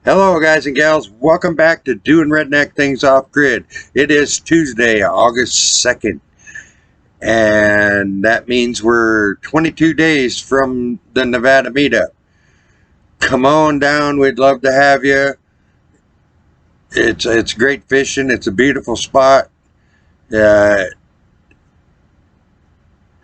Hello, guys and gals. Welcome back to Doing Redneck Things Off Grid. It is Tuesday, August 2nd, and that means we're 22 days from the Nevada meetup. Come on down. We'd love to have you. It's great fishing. It's a beautiful spot. Me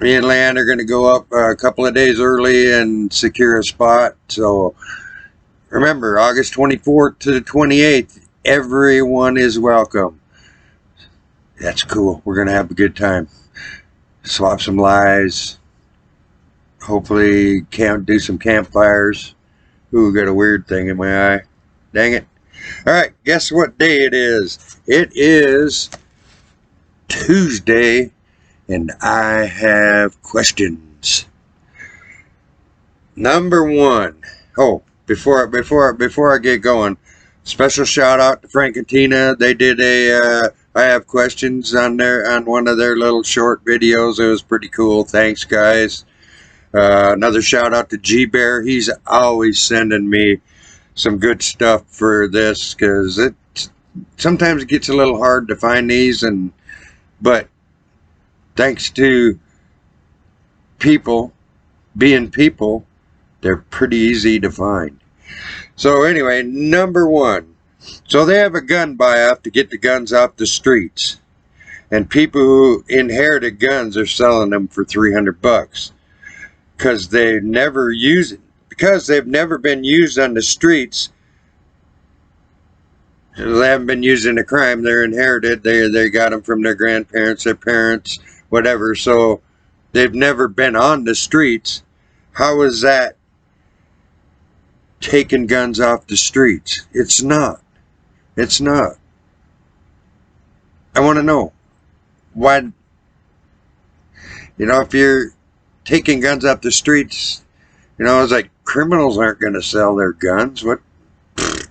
and Lan are going to go up a couple of days early and secure a spot. So remember, August 24th to the 28th, everyone is welcome. That's cool. We're going to have a good time. Swap some lies. Hopefully do some campfires. Ooh, got a weird thing in my eye. Dang it. Alright, guess what day it is? It is Tuesday, and I have questions. Number one. Oh, before I get going, special shout out to Frank and Tina. They did I have questions on one of their little short videos. It was pretty cool. Thanks, guys. Another shout out to G Bear. He's always sending me some good stuff for this, because sometimes it gets a little hard to find these, but thanks to people being people, they're pretty easy to find. So anyway, number one. So they have a gun buy-off to get the guns off the streets. And people who inherited guns are selling them for $300 because they've never been used on the streets. They haven't been used in a crime. They're inherited. They got them from their grandparents, their parents, whatever. So they've never been on the streets. How is that taking guns off the streets? It's not. It's not. I want to know why. If you're taking guns off the streets, it's like criminals aren't going to sell their guns. What? I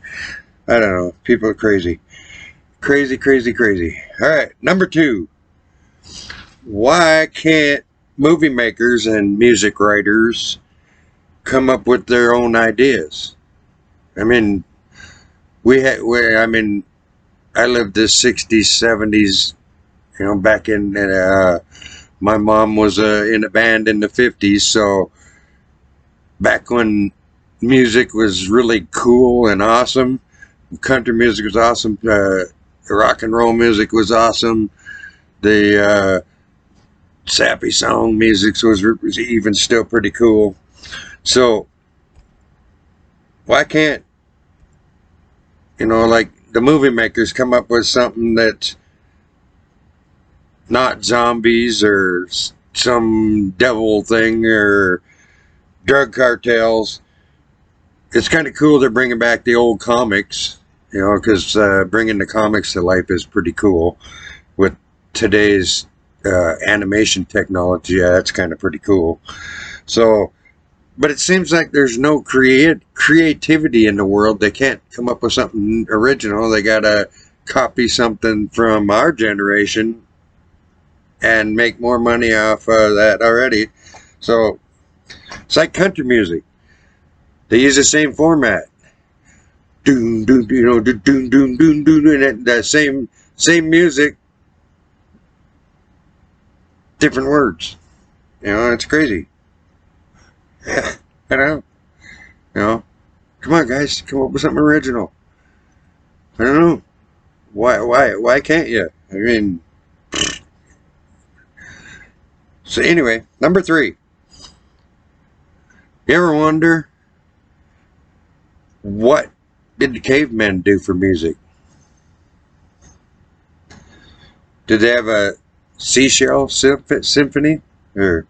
don't know. People are crazy. Crazy, crazy, crazy. All right. Number two. Why can't movie makers and music writers come up with their own ideas? I mean, I lived the 60s, 70s, back in, my mom was in a band in the 50s, so back when music was really cool and awesome, country music was awesome, rock and roll music was awesome, the sappy song music was even still pretty cool. So why can't like the movie makers come up with something that's not zombies or some devil thing or drug cartels? It's kind of cool they're bringing back the old comics, because bringing the comics to life is pretty cool with today's animation technology. Yeah, that's kind of pretty cool. So, but it seems like there's no creativity in the world. They can't come up with something original. They gotta copy something from our generation and make more money off that already. So it's like country music. They use the same format. Doom, doom, doom, doom, doom, doom, doom, and that same music, different words. It's crazy. I don't know. Come on, guys, come up with something original. I don't know. Why can't you? I mean, so anyway, number three. You ever wonder, what did the cavemen do for music? Did they have a seashell symphony? Or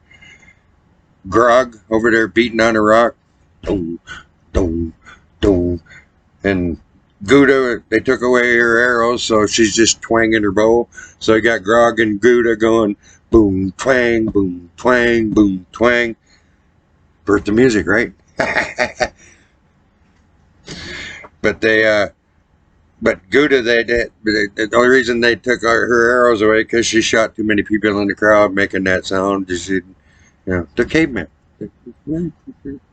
Grog over there beating on a rock? Dum, dum, dum. And Gouda, they took away her arrows, so she's just twanging her bow. So you got Grog and Gouda going boom, twang, boom, twang, boom, twang. Birth of music, right? But Gouda, the only reason they took her arrows away because she shot too many people in the crowd making that sound. The caveman.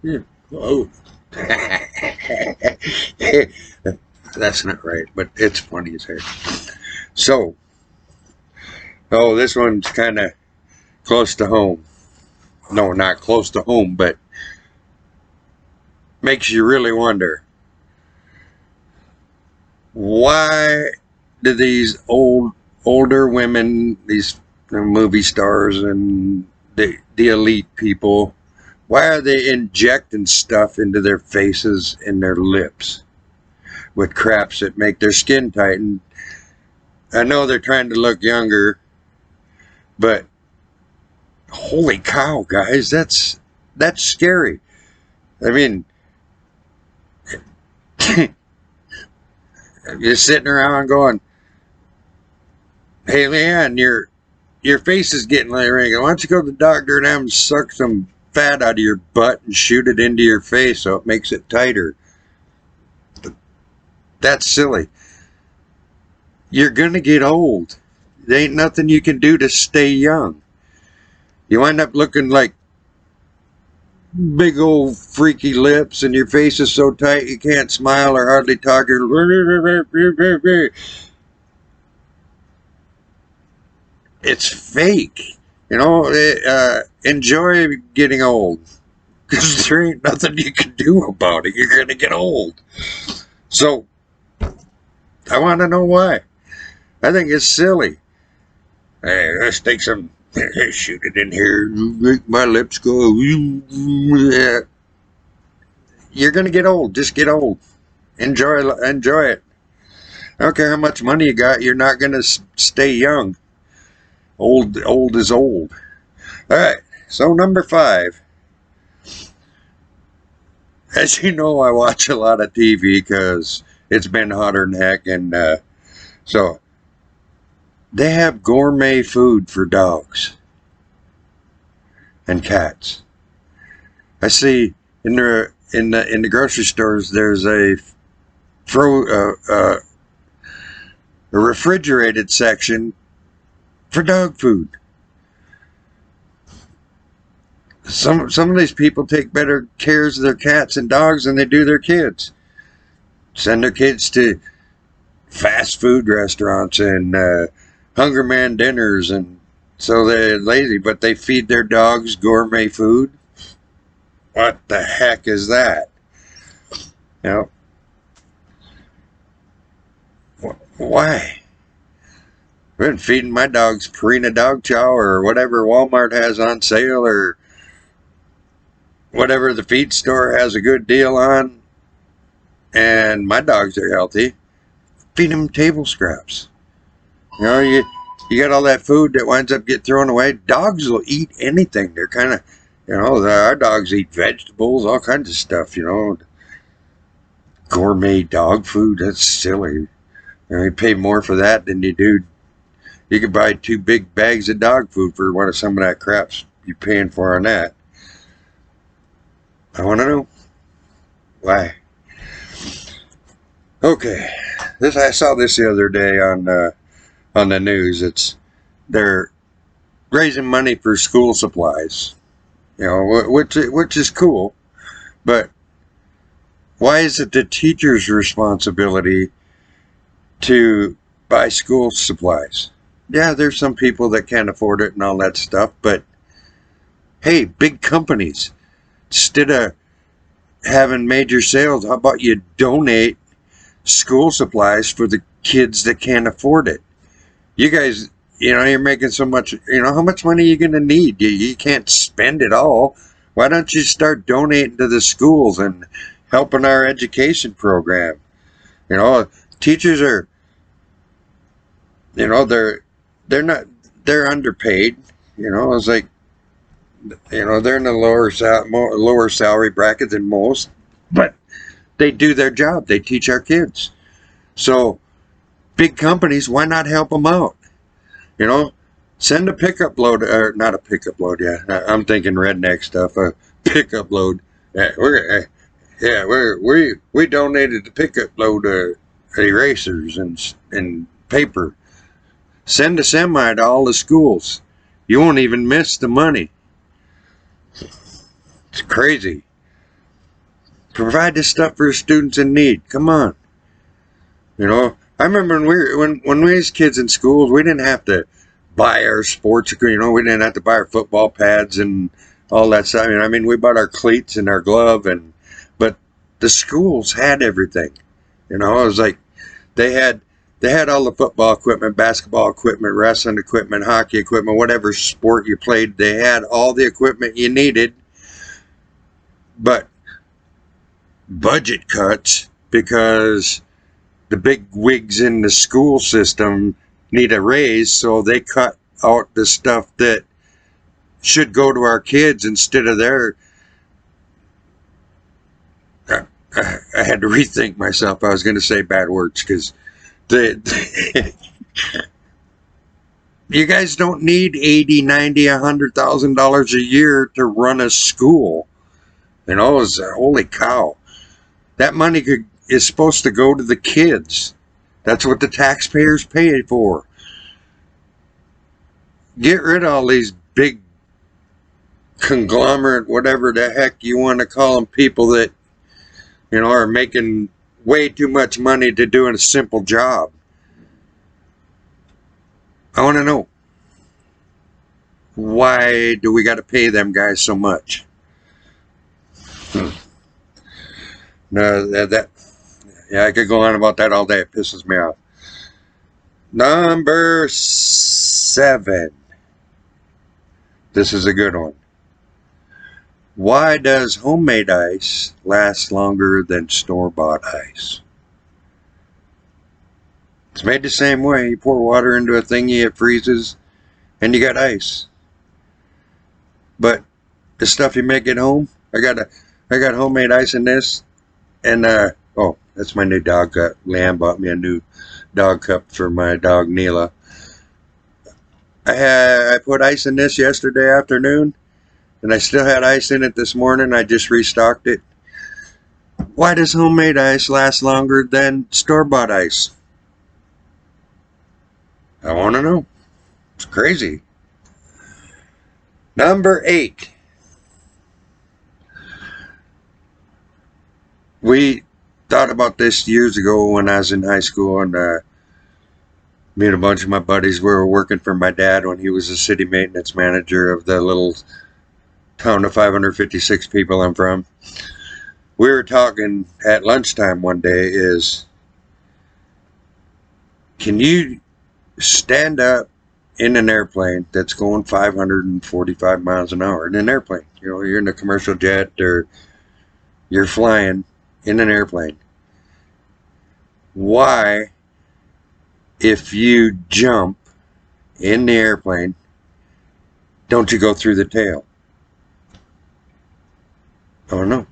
Yeah. Oh. That's not right, but it's funny as heck. So, oh, this one's kind of close to home. No, not close to home, but makes you really wonder. Why do these older women, these movie stars and the elite people, why are they injecting stuff into their faces and their lips with craps that make their skin tighten? I know they're trying to look younger, but holy cow, guys, that's scary. I mean, you're sitting around going, "Hey, Leanne, your face is getting like wrinkled. Why don't you go to the doctor and have them suck some fat out of your butt and shoot it into your face so it makes it tighter?" That's silly. You're gonna get old. There ain't nothing you can do to stay young. You wind up looking like big old freaky lips and your face is so tight you can't smile or hardly talk. It's fake. Enjoy getting old, because there ain't nothing you can do about it. You're gonna get old. So I want to know why. I think it's silly. Hey, let's take some, shoot it in here, make my lips go. You're gonna get old. Just get old. Enjoy it. I don't care how much money you got. You're not gonna stay young. Old is old. All right. So number 5. As you know, I watch a lot of TV because it's been hotter than heck, and so they have gourmet food for dogs and cats. I see in the grocery stores there's a refrigerated section for dog food. Some of these people take better cares of their cats and dogs than they do their kids. Send their kids to fast food restaurants and Hunger Man dinners, and so they're lazy, but they feed their dogs gourmet food. What the heck is that? You know, why? I've been feeding my dogs Purina dog chow or whatever Walmart has on sale, or whatever the feed store has a good deal on, and my dogs are healthy. Feed them table scraps. You got all that food that winds up getting thrown away. Dogs will eat anything. They're kind of, our dogs eat vegetables, all kinds of stuff, Gourmet dog food, that's silly. You pay more for that than you do. You could buy 2 big bags of dog food for some of that crap you're paying for on that. I want to know why. Okay, I saw this the other day on the news. They're raising money for school supplies, which is cool, but why is it the teacher's responsibility to buy school supplies? Yeah, there's some people that can't afford it and all that stuff, but hey, big companies, instead of having major sales, how about you donate school supplies for the kids that can't afford it? You guys, you're making so much, how much money are you going to need? You can't spend it all. Why don't you start donating to the schools and helping our education program? Teachers are, they're underpaid. It's like, they're in the lower salary bracket than most, but they do their job. They teach our kids. So big companies, why not help them out? Send a pickup load, or not a pickup load. Yeah, I'm thinking redneck stuff. A pickup load. Yeah, we donated the pickup load of erasers and paper. Send a semi to all the schools. You won't even miss the money. It's crazy. Provide this stuff for students in need. Come on. You know, I remember when we was kids in schools, we didn't have to buy our sports equipment. You know, we didn't have to buy our football pads and all that stuff. I mean, we bought our cleats and our glove, but the schools had everything. You know, it was like they had all the football equipment, basketball equipment, wrestling equipment, hockey equipment, whatever sport you played. They had all the equipment you needed, but budget cuts because the big wigs in the school system need a raise, so they cut out the stuff that should go to our kids instead of their. I had to rethink myself. I was going to say bad words because you guys don't need $80, $90, $100,000 a year to run a school. You know, it's holy cow. That money is supposed to go to the kids. That's what the taxpayers pay for. Get rid of all these big conglomerate, whatever the heck you want to call them, people that, you know, are making way too much money to do a simple job. I want to know, why do we got to pay them guys so much? No, yeah, I could go on about that all day. It pisses me off. Number 7. This is a good one. Why does homemade ice last longer than store-bought ice? It's made the same way. You pour water into a thingy, it freezes, and you got ice. But the stuff you make at home, I got homemade ice in this, and oh, that's my new dog cup. Lamb bought me a new dog cup for my dog Neela. I put ice in this yesterday afternoon, and I still had ice in it this morning. I just restocked it. Why does homemade ice last longer than store-bought ice? I want to know. It's crazy. Number 8. We thought about this years ago when I was in high school, and me and a bunch of my buddies were working for my dad when he was the city maintenance manager of the little town of 556 people I'm from. We were talking at lunchtime one day is, can you stand up in an airplane that's going 545 miles an hour in an airplane? You know, you're in a commercial jet or you're flying in an airplane. Why, if you jump in the airplane, don't you go through the tail? I don't know.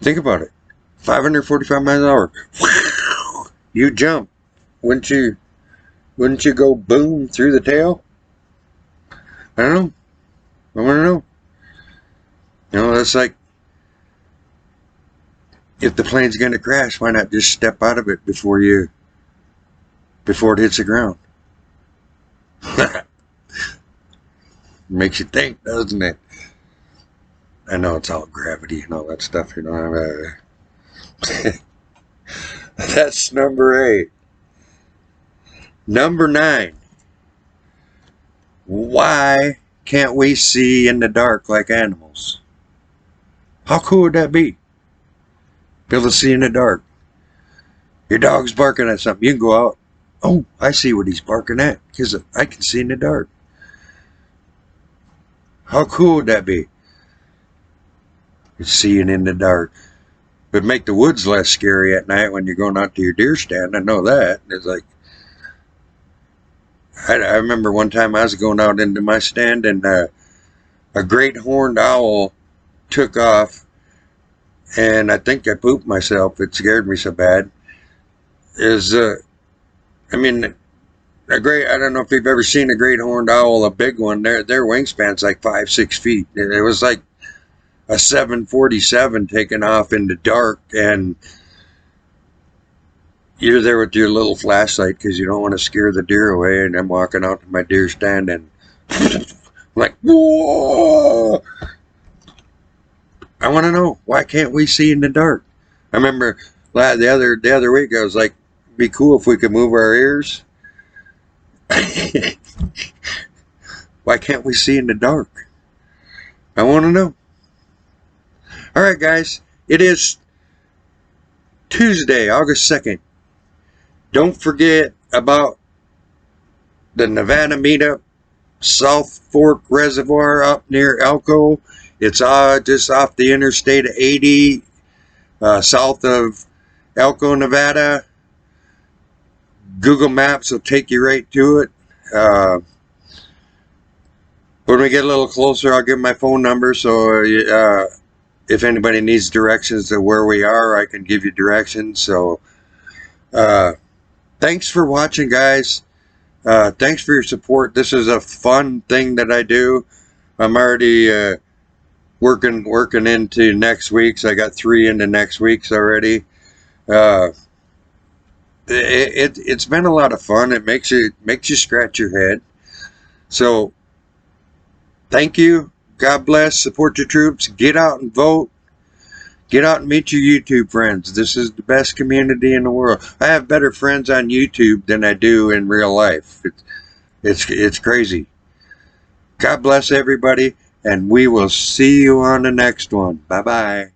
Think about it. 545 miles an hour. You jump. Wouldn't you go boom through the tail? I don't know. I want to know. You know, that's like, if the plane's going to crash, why not just step out of it before it hits the ground? Makes you think, doesn't it? I know it's all gravity and all that stuff, you know. That's number 8. Number 9. Why can't we see in the dark like animals? How cool would that be? Be able to see in the dark. Your dog's barking at something. You can go out. Oh, I see what he's barking at because I can see in the dark. How cool would that be? Seeing in the dark. But make the woods less scary at night when you're going out to your deer stand. I know that. It's like, I remember one time I was going out into my stand and a great horned owl took off, and I think I pooped myself. It scared me so bad. I mean, I don't know if you've ever seen a great horned owl, a big one. Their wingspan's like 5-6 feet. It was like a 747 taking off in the dark, and you're there with your little flashlight because you don't want to scare the deer away. And I'm walking out to my deer stand and I'm like, whoa! I want to know, why can't we see in the dark? I remember the other week I was like, be cool if we could move our ears. Why can't we see in the dark? I want to know. Alright guys, it is Tuesday, August 2nd. Don't forget about the Nevada meetup, South Fork Reservoir up near Elko. It's just off the Interstate 80, south of Elko, Nevada. Google Maps will take you right to it. When we get a little closer, I'll give my phone number, so if anybody needs directions to where we are, I can give you directions. So thanks for watching, guys. Thanks for your support. This is a fun thing that I do. I'm already working into next week's. I got 3 into next week's already. It's been a lot of fun. It makes you scratch your head. So thank you. God bless. Support your troops. Get out and vote. Get out and meet your YouTube friends. This is the best community in the world. I have better friends on YouTube than I do in real life. It's crazy. God bless everybody, and we will see you on the next one. Bye-bye.